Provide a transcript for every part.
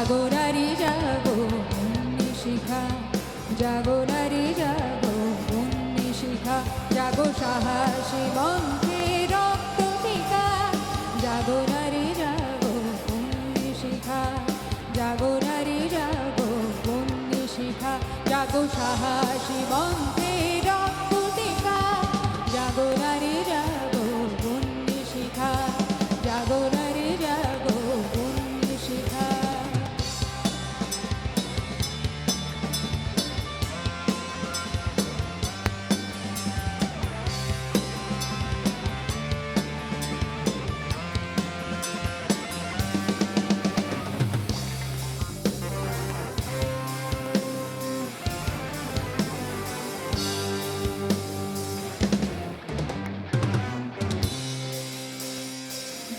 জাগো নারী জাগো বন্যী শিখা, জাগো নারী জাগো বন্যী শিখা, জাগো সাহসী মন্ত্রে রক্ত টিকা, জাগো নারী জাগো বন্যী শিখা, জাগো নারী জাগো বন্যী শিখা, জাগো সাহসী মন্ত্রে রক্ত টিকা, জাগো নারী জাগো বন্যী শিখা, জাগো নারী জাগো বন্যী শিখা।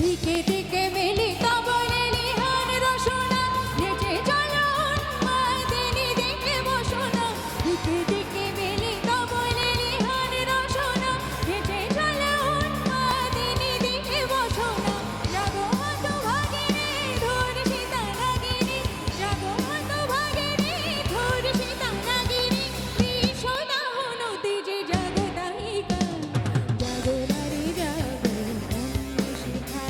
দিকে দিকে মিলিত বলে নিহান রসনা, নেচে চলো উন্মাদিনী দেখে বসনা, দিকে দিকে মিলিত বলে নিহান রসনা, নেচে চলো উন্মাদিনী দেখে বসনা, জাগো হতভাগিনী ধর্ষিতা নাগিনী, জাগো হতভাগিনী ধর্ষিতা নাগিনী, বিষদাহন তেজে জাগো দাহিকা, জাগো নারী জাগো বন্যী শিখা,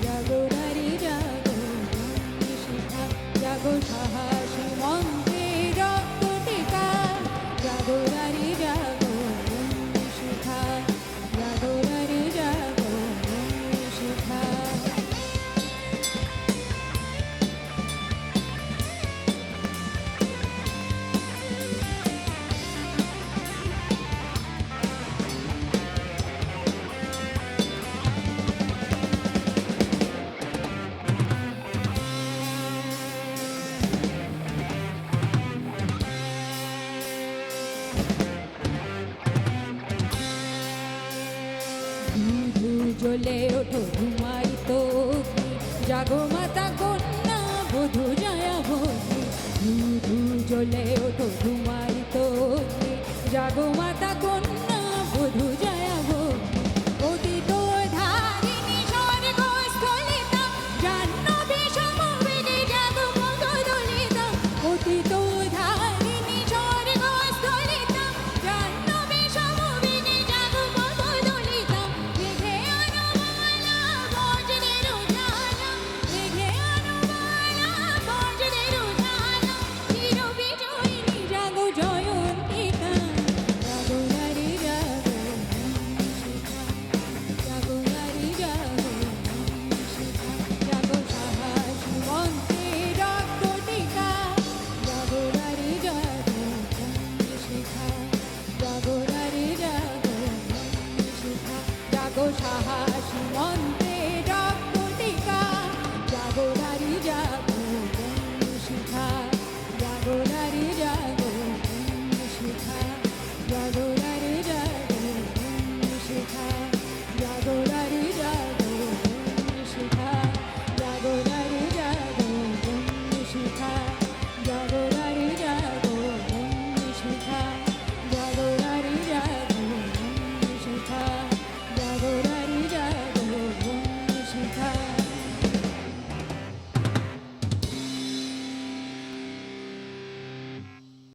জাগো নারী জাগো বন্যী শিখা, জাগো সাহসী মন্ত্রে রক্ত টিকা, জাগো নারী জাগো বন্যী শিখা, জাগো নারী জাগো বন্যী শিখা। ধু জ্বলে ওঠো ধুমায়িত অগ্নি, জাগো মাতা কন্যা বধূ জয়া ভগ্নি, ধু জ্বলে ওঠো ধুমায়িত অগ্নি, জাগো মাতা কন্যা বধূ জয়া ভগ্নি।